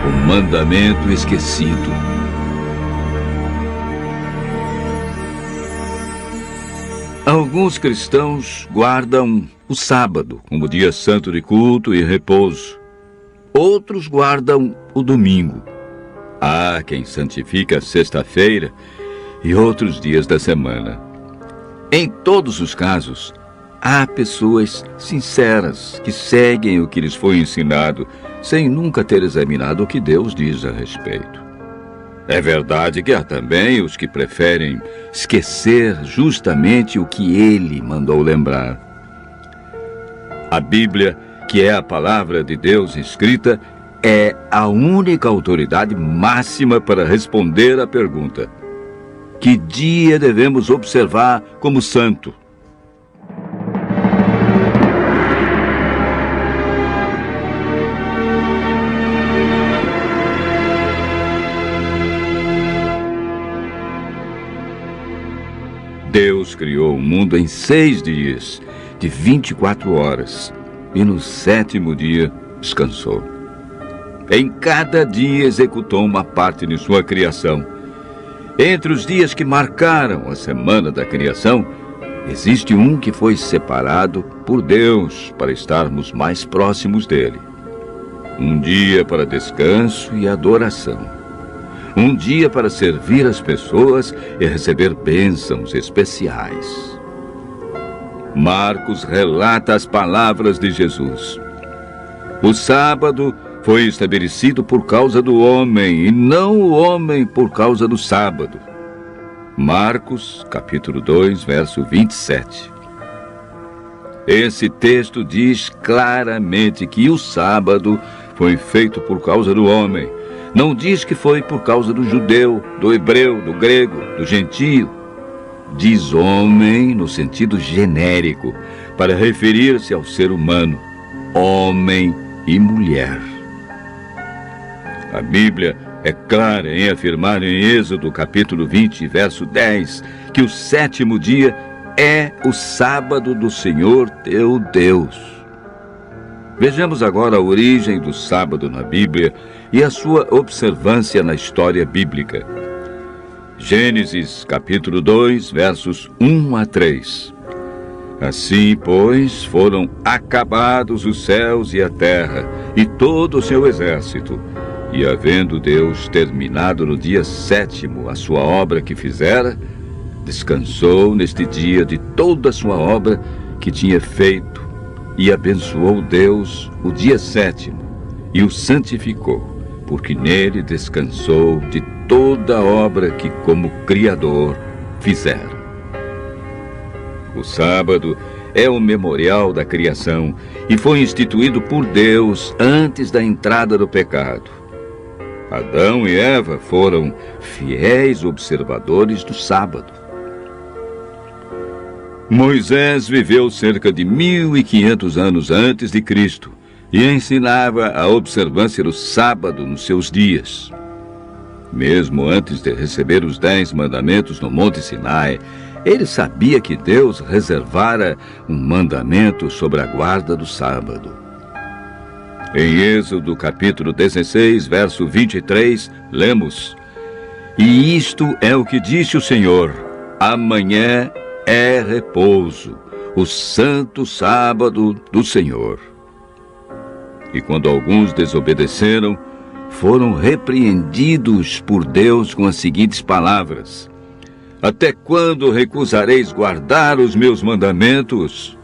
O mandamento esquecido. Alguns cristãos guardam o sábado como dia santo de culto e repouso. Outros guardam o domingo. Há quem santifica a sexta-feira e outros dias da semana. Em todos os casos, há pessoas sinceras que seguem o que lhes foi ensinado, sem nunca ter examinado o que Deus diz a respeito. É verdade que há também os que preferem esquecer justamente o que Ele mandou lembrar. A Bíblia, que é a palavra de Deus escrita, é a única autoridade máxima para responder à pergunta: que dia devemos observar como santo? Deus criou o mundo em 6 dias, de 24 horas, e no 7º dia descansou. Em cada dia executou uma parte de sua criação. Entre os dias que marcaram a semana da criação, existe um que foi separado por Deus para estarmos mais próximos dele. Um dia para descanso e adoração. Um dia para servir as pessoas e receber bênçãos especiais. Marcos relata as palavras de Jesus. O sábado foi estabelecido por causa do homem, e não o homem por causa do sábado. Marcos, capítulo 2, verso 27. Esse texto diz claramente que o sábado foi feito por causa do homem. Não diz que foi por causa do judeu, do hebreu, do grego, do gentio. Diz homem no sentido genérico, para referir-se ao ser humano, homem e mulher. A Bíblia é clara em afirmar em Êxodo capítulo 20, verso 10, que o 7º dia é o sábado do Senhor teu Deus. Vejamos agora a origem do sábado na Bíblia e a sua observância na história bíblica. Gênesis capítulo 2, versos 1 a 3. Assim, pois, foram acabados os céus e a terra, e todo o seu exército. E havendo Deus terminado no dia 7º a sua obra que fizera, descansou neste dia de toda a sua obra que tinha feito, e abençoou Deus o dia 7º, e o santificou, porque nele descansou de toda a obra que como Criador fizera. O sábado é o memorial da criação e foi instituído por Deus antes da entrada do pecado. Adão e Eva foram fiéis observadores do sábado. Moisés viveu cerca de 1500 anos antes de Cristo e ensinava a observância do sábado nos seus dias. Mesmo antes de receber os 10 mandamentos no Monte Sinai, ele sabia que Deus reservara um mandamento sobre a guarda do sábado. Em Êxodo capítulo 16, verso 23, lemos: E isto é o que disse o Senhor: amanhã é repouso, o santo sábado do Senhor. E quando alguns desobedeceram, foram repreendidos por Deus com as seguintes palavras: Até quando recusareis guardar os meus mandamentos?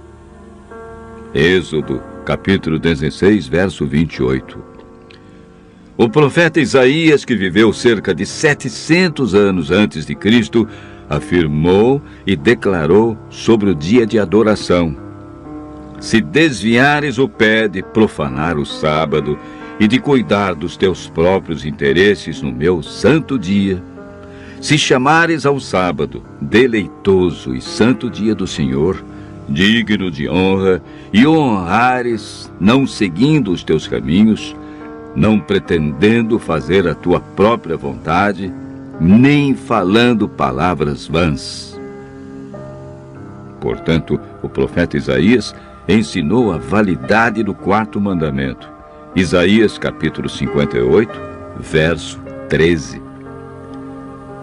Êxodo capítulo 16, verso 28. O profeta Isaías, que viveu cerca de 700 anos antes de Cristo, afirmou e declarou sobre o dia de adoração: Se desviares o pé de profanar o sábado e de cuidar dos teus próprios interesses no meu santo dia, se chamares ao sábado deleitoso e santo dia do Senhor, digno de honra, e o honrares, não seguindo os teus caminhos, não pretendendo fazer a tua própria vontade, nem falando palavras vãs. Portanto, o profeta Isaías ensinou a validade do 4º mandamento Isaías capítulo 58, verso 13.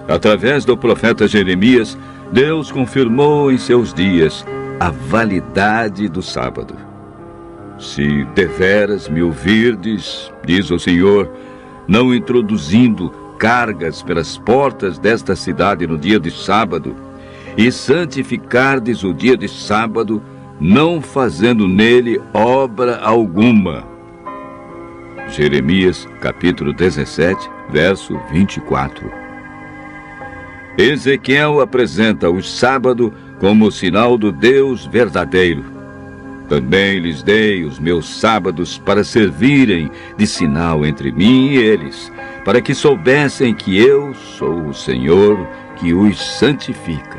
Através do profeta Jeremias, Deus confirmou em seus dias a validade do sábado. Se deveras me ouvirdes, diz o Senhor, não introduzindo cargas pelas portas desta cidade no dia de sábado, e santificardes o dia de sábado, não fazendo nele obra alguma. Jeremias, capítulo 17, verso 24. Ezequiel apresenta o sábado como sinal do Deus verdadeiro. Também lhes dei os meus sábados para servirem de sinal entre mim e eles, para que soubessem que eu sou o Senhor que os santifica.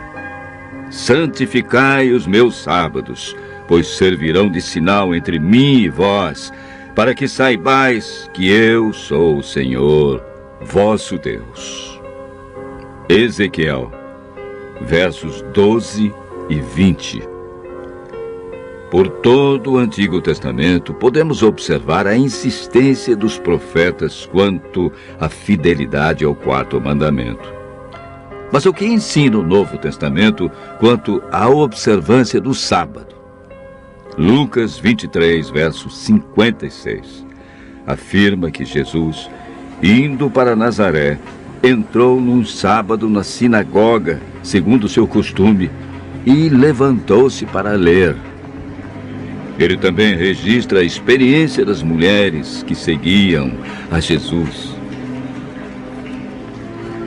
Santificai os meus sábados, pois servirão de sinal entre mim e vós, para que saibais que eu sou o Senhor, vosso Deus. Ezequiel, versos 12 e 20. Por todo o Antigo Testamento, podemos observar a insistência dos profetas quanto à fidelidade ao quarto mandamento. Mas o que ensina o Novo Testamento quanto à observância do sábado? Lucas 23, verso 56, afirma que Jesus, indo para Nazaré, entrou num sábado na sinagoga, segundo o seu costume, e levantou-se para ler. Ele também registra a experiência das mulheres que seguiam a Jesus.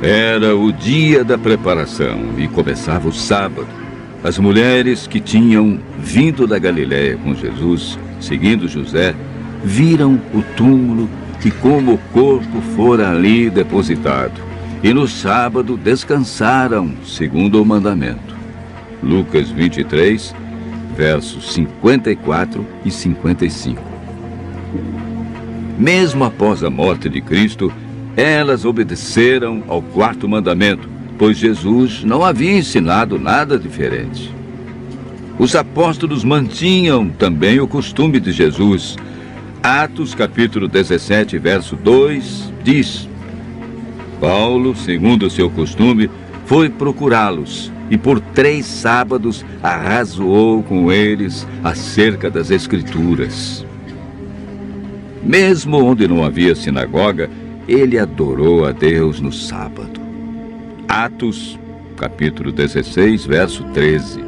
Era o dia da preparação e começava o sábado. As mulheres que tinham vindo da Galiléia com Jesus, seguindo José, viram o túmulo e como o corpo fora ali depositado. E no sábado descansaram, segundo o mandamento. Lucas 23, versos 54 e 55. Mesmo após a morte de Cristo, elas obedeceram ao quarto mandamento, pois Jesus não havia ensinado nada diferente. Os apóstolos mantinham também o costume de Jesus. Atos capítulo 17, verso 2, diz: Paulo, segundo o seu costume, foi procurá-los e por 3 sábados arrazoou com eles acerca das Escrituras. Mesmo onde não havia sinagoga, ele adorou a Deus no sábado. Atos, capítulo 16, verso 13.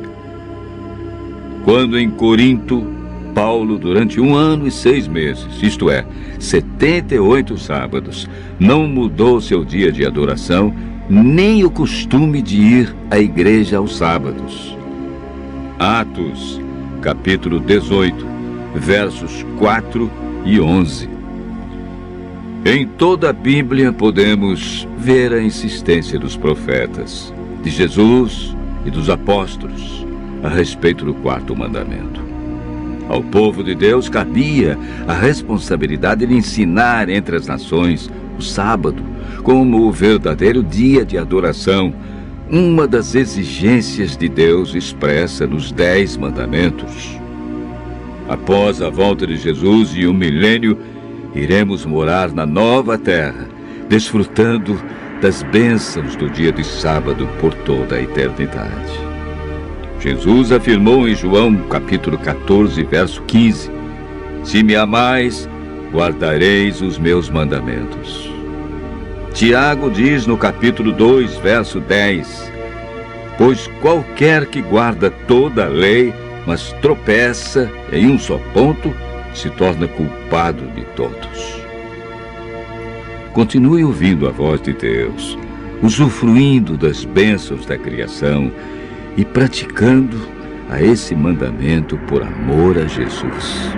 Quando em Corinto, Paulo, durante 1 ano e 6 meses, isto é, 78 sábados, não mudou seu dia de adoração, nem o costume de ir à igreja aos sábados. Atos, capítulo 18, versos 4 e 11. Em toda a Bíblia podemos ver a insistência dos profetas, de Jesus e dos apóstolos a respeito do quarto mandamento. Ao povo de Deus cabia a responsabilidade de ensinar entre as nações o sábado como o verdadeiro dia de adoração, uma das exigências de Deus expressa nos 10 mandamentos. Após a volta de Jesus e o milênio, iremos morar na nova terra, desfrutando das bênçãos do dia de sábado por toda a eternidade. Jesus afirmou em João capítulo 14, verso 15: Se me amais, guardareis os meus mandamentos. Tiago diz no capítulo 2, verso 10: Pois qualquer que guarda toda a lei, mas tropeça em um só ponto, se torna culpado de todos. Continue ouvindo a voz de Deus, usufruindo das bênçãos da criação e praticando a esse mandamento por amor a Jesus.